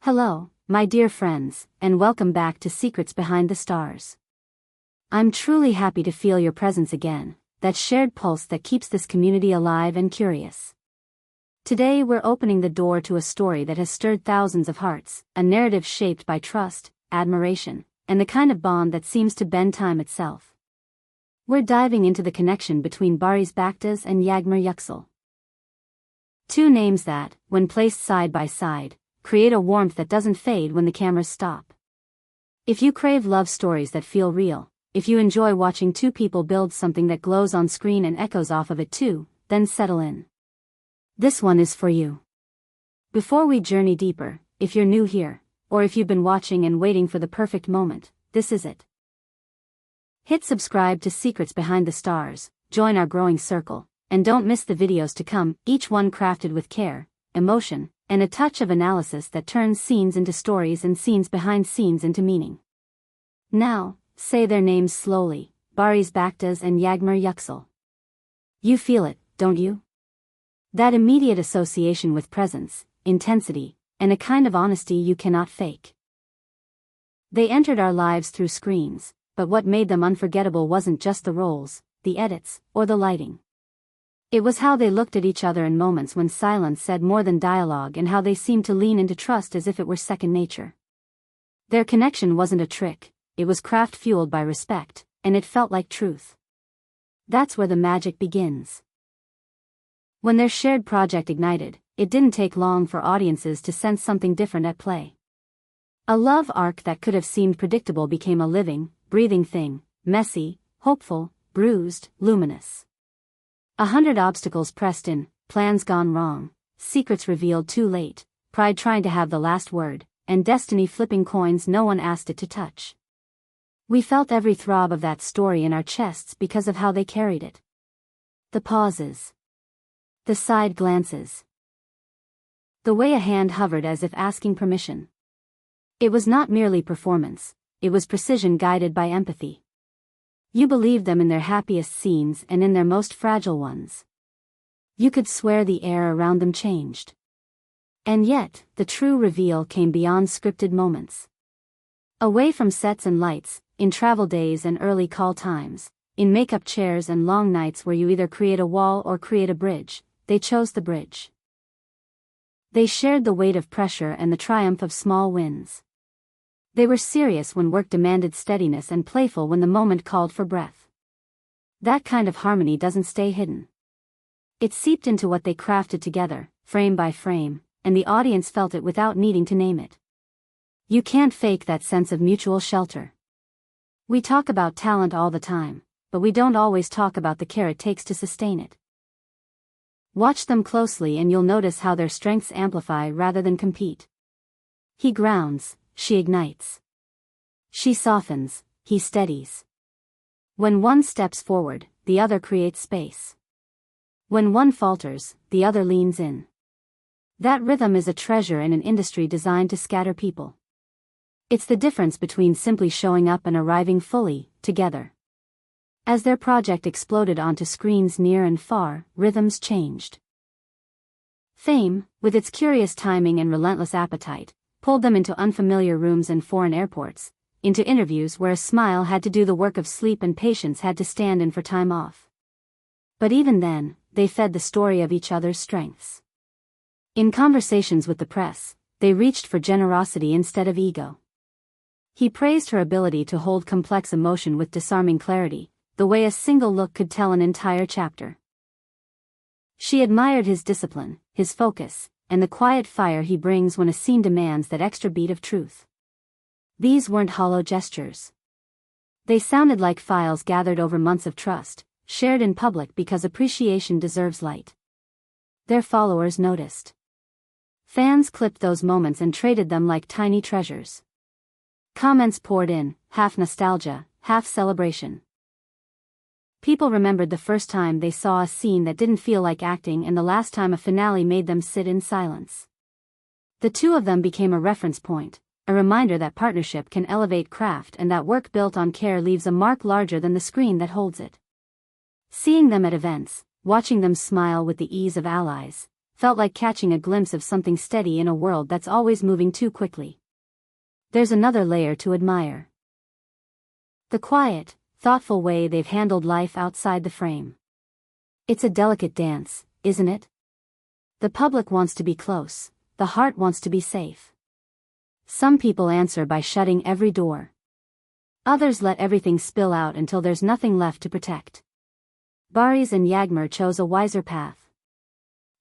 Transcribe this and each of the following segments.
Hello, my dear friends, and welcome back to Secrets Behind the Stars. I'm truly happy to feel your presence again, that shared pulse that keeps this community alive and curious. Today we're opening the door to a story that has stirred thousands of hearts, a narrative shaped by trust, admiration, and the kind of bond that seems to bend time itself. We're diving into the connection between Baktaş and Yüksel. Two names that, when placed side by side, create a warmth that doesn't fade when the cameras stop. If you crave love stories that feel real, if you enjoy watching two people build something that glows on screen and echoes off of it too, then settle in. This one is for you. Before we journey deeper, if you're new here, or if you've been watching and waiting for the perfect moment, this is it. Hit subscribe to Secrets Behind the Stars, join our growing circle, and don't miss the videos to come, each one crafted with care, emotion, and a touch of analysis that turns scenes into stories and scenes behind scenes into meaning. Now, say their names slowly, Baktaş and Yüksel. You feel it, don't you? That immediate association with presence, intensity, and a kind of honesty you cannot fake. They entered our lives through screens, but what made them unforgettable wasn't just the roles, the edits, or the lighting. It was how they looked at each other in moments when silence said more than dialogue and how they seemed to lean into trust as if it were second nature. Their connection wasn't a trick, it was craft fueled by respect, and it felt like truth. That's where the magic begins. When their shared project ignited, it didn't take long for audiences to sense something different at play. A love arc that could have seemed predictable became a living, breathing thing, messy, hopeful, bruised, luminous. 100 obstacles pressed in, plans gone wrong, secrets revealed too late, pride trying to have the last word, and destiny flipping coins no one asked it to touch. We felt every throb of that story in our chests because of how they carried it. The pauses. The side glances. The way a hand hovered as if asking permission. It was not merely performance, it was precision guided by empathy. You believed them in their happiest scenes and in their most fragile ones. You could swear the air around them changed. And yet, the true reveal came beyond scripted moments. Away from sets and lights, in travel days and early call times, in makeup chairs and long nights where you either create a wall or create a bridge, they chose the bridge. They shared the weight of pressure and the triumph of small wins. They were serious when work demanded steadiness and playful when the moment called for breath. That kind of harmony doesn't stay hidden. It seeped into what they crafted together, frame by frame, and the audience felt it without needing to name it. You can't fake that sense of mutual shelter. We talk about talent all the time, but we don't always talk about the care it takes to sustain it. Watch them closely and you'll notice how their strengths amplify rather than compete. He grounds, she ignites. She softens, he steadies. When one steps forward, the other creates space. When one falters, the other leans in. That rhythm is a treasure in an industry designed to scatter people. It's the difference between simply showing up and arriving fully, together. As their project exploded onto screens near and far, rhythms changed. Fame, with its curious timing and relentless appetite, pulled them into unfamiliar rooms and foreign airports, into interviews where a smile had to do the work of sleep and patience had to stand in for time off. But even then, they fed the story of each other's strengths. In conversations with the press, they reached for generosity instead of ego. He praised her ability to hold complex emotion with disarming clarity, the way a single look could tell an entire chapter. She admired his discipline, his focus, and the quiet fire he brings when a scene demands that extra beat of truth. These weren't hollow gestures. They sounded like files gathered over months of trust, shared in public because appreciation deserves light. Their followers noticed. Fans clipped those moments and traded them like tiny treasures. Comments poured in, half nostalgia, half celebration. People remembered the first time they saw a scene that didn't feel like acting and the last time a finale made them sit in silence. The two of them became a reference point, a reminder that partnership can elevate craft and that work built on care leaves a mark larger than the screen that holds it. Seeing them at events, watching them smile with the ease of allies, felt like catching a glimpse of something steady in a world that's always moving too quickly. There's another layer to admire. The quiet, thoughtful way they've handled life outside the frame. It's a delicate dance, isn't it? The public wants to be close, the heart wants to be safe. Some people answer by shutting every door. Others let everything spill out until there's nothing left to protect. Barış and Yağmur chose a wiser path.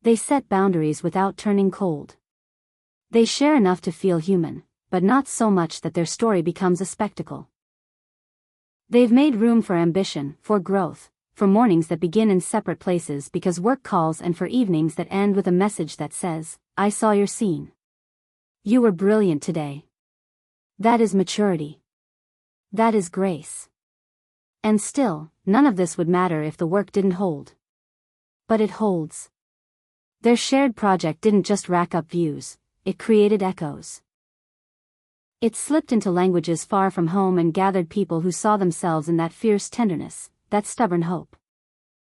They set boundaries without turning cold. They share enough to feel human, but not so much that their story becomes a spectacle. They've made room for ambition, for growth, for mornings that begin in separate places because work calls, and for evenings that end with a message that says, "I saw your scene. You were brilliant today." That is maturity. That is grace. And still, none of this would matter if the work didn't hold. But it holds. Their shared project didn't just rack up views, it created echoes. It slipped into languages far from home and gathered people who saw themselves in that fierce tenderness, that stubborn hope.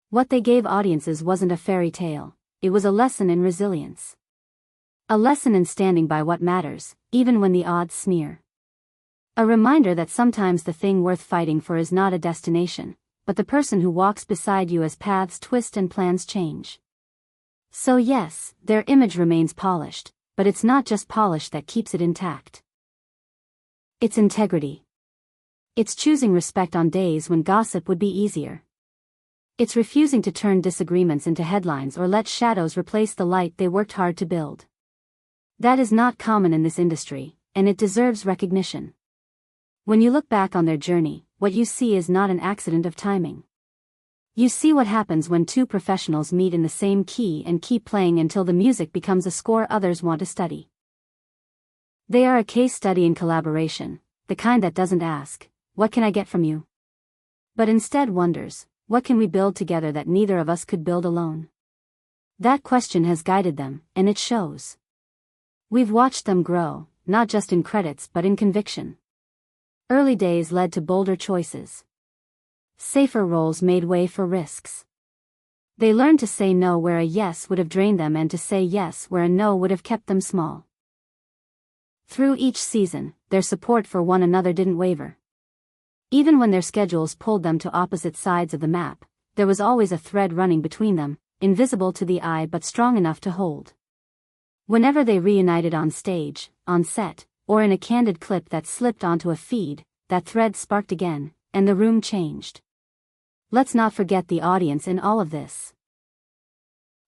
What they gave audiences wasn't a fairy tale, it was a lesson in resilience. A lesson in standing by what matters, even when the odds sneer. A reminder that sometimes the thing worth fighting for is not a destination, but the person who walks beside you as paths twist and plans change. So yes, their image remains polished, but it's not just polish that keeps it intact. It's integrity. It's choosing respect on days when gossip would be easier. It's refusing to turn disagreements into headlines or let shadows replace the light they worked hard to build. That is not common in this industry, and it deserves recognition. When you look back on their journey, what you see is not an accident of timing. You see what happens when two professionals meet in the same key and keep playing until the music becomes a score others want to study. They are a case study in collaboration, the kind that doesn't ask, "What can I get from you?" but instead wonders, "What can we build together that neither of us could build alone?" That question has guided them, and it shows. We've watched them grow, not just in credits but in conviction. Early days led to bolder choices. Safer roles made way for risks. They learned to say no where a yes would have drained them and to say yes where a no would have kept them small. Through each season, their support for one another didn't waver. Even when their schedules pulled them to opposite sides of the map, there was always a thread running between them, invisible to the eye but strong enough to hold. Whenever they reunited on stage, on set, or in a candid clip that slipped onto a feed, that thread sparked again, and the room changed. Let's not forget the audience in all of this.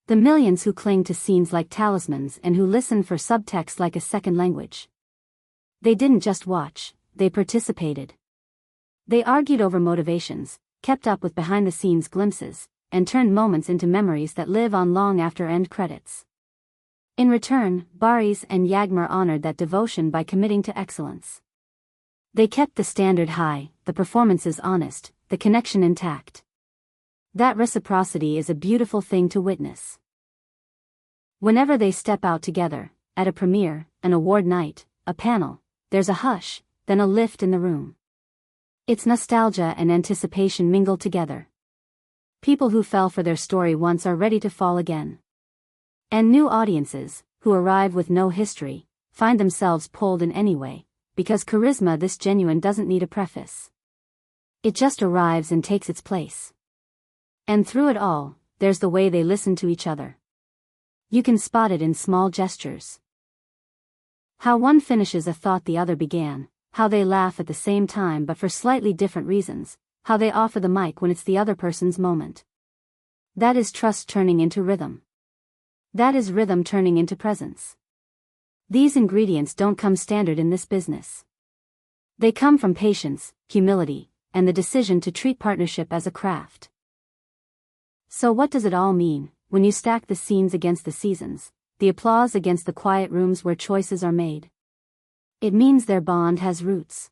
The millions who cling to scenes like talismans and who listen for subtext like a second language. They didn't just watch, they participated. They argued over motivations, kept up with behind-the-scenes glimpses, and turned moments into memories that live on long after end credits. In return, Barış and Yağmur honored that devotion by committing to excellence. They kept the standard high, the performances honest, the connection intact. That reciprocity is a beautiful thing to witness. Whenever they step out together, at a premiere, an award night, a panel, there's a hush, then a lift in the room. It's nostalgia and anticipation mingled together. People who fell for their story once are ready to fall again. And new audiences, who arrive with no history, find themselves pulled in anyway, because charisma this genuine doesn't need a preface. It just arrives and takes its place. And through it all, there's the way they listen to each other. You can spot it in small gestures. How one finishes a thought the other began, how they laugh at the same time but for slightly different reasons, how they offer the mic when it's the other person's moment. That is trust turning into rhythm. That is rhythm turning into presence. These ingredients don't come standard in this business. They come from patience, humility, and the decision to treat partnership as a craft. So what does it all mean, when you stack the scenes against the seasons, the applause against the quiet rooms where choices are made? It means their bond has roots.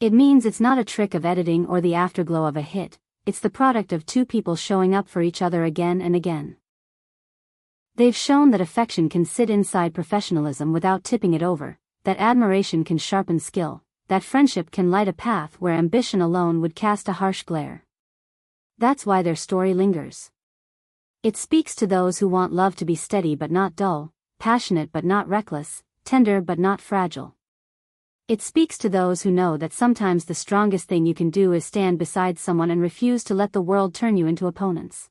It means it's not a trick of editing or the afterglow of a hit, it's the product of two people showing up for each other again and again. They've shown that affection can sit inside professionalism without tipping it over, that admiration can sharpen skill, that friendship can light a path where ambition alone would cast a harsh glare. That's why their story lingers. It speaks to those who want love to be steady but not dull, passionate but not reckless, tender but not fragile. It speaks to those who know that sometimes the strongest thing you can do is stand beside someone and refuse to let the world turn you into opponents.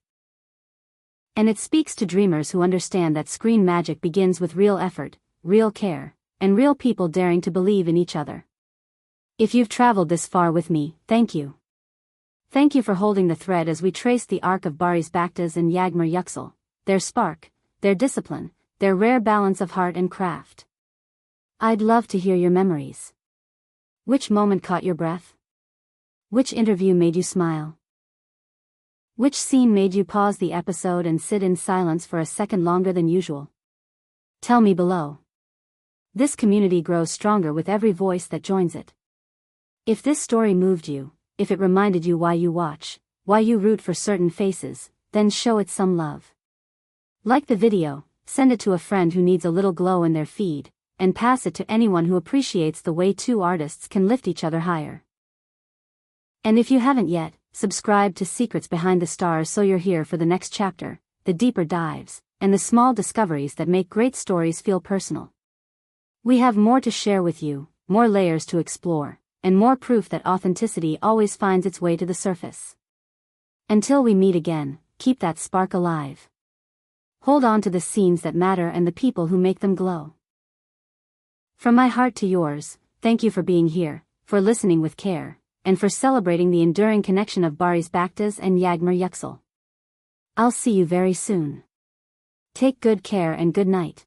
And it speaks to dreamers who understand that screen magic begins with real effort, real care, and real people daring to believe in each other. If you've traveled this far with me, thank you. Thank you for holding the thread as we trace the arc of Barış Baktaş and Yağmur Yüksel, their spark, their discipline, their rare balance of heart and craft. I'd love to hear your memories. Which moment caught your breath? Which interview made you smile? Which scene made you pause the episode and sit in silence for a second longer than usual? Tell me below. This community grows stronger with every voice that joins it. If this story moved you, if it reminded you why you watch, why you root for certain faces, then show it some love. Like the video, send it to a friend who needs a little glow in their feed, and pass it to anyone who appreciates the way two artists can lift each other higher. And if you haven't yet, subscribe to Secrets Behind the Stars so you're here for the next chapter, the deeper dives, and the small discoveries that make great stories feel personal. We have more to share with you, more layers to explore, and more proof that authenticity always finds its way to the surface. Until we meet again, keep that spark alive. Hold on to the scenes that matter and the people who make them glow. From my heart to yours, thank you for being here, for listening with care, and for celebrating the enduring connection of Barış Baktaş and Yağmur Yüksel. I'll see you very soon. Take good care and good night.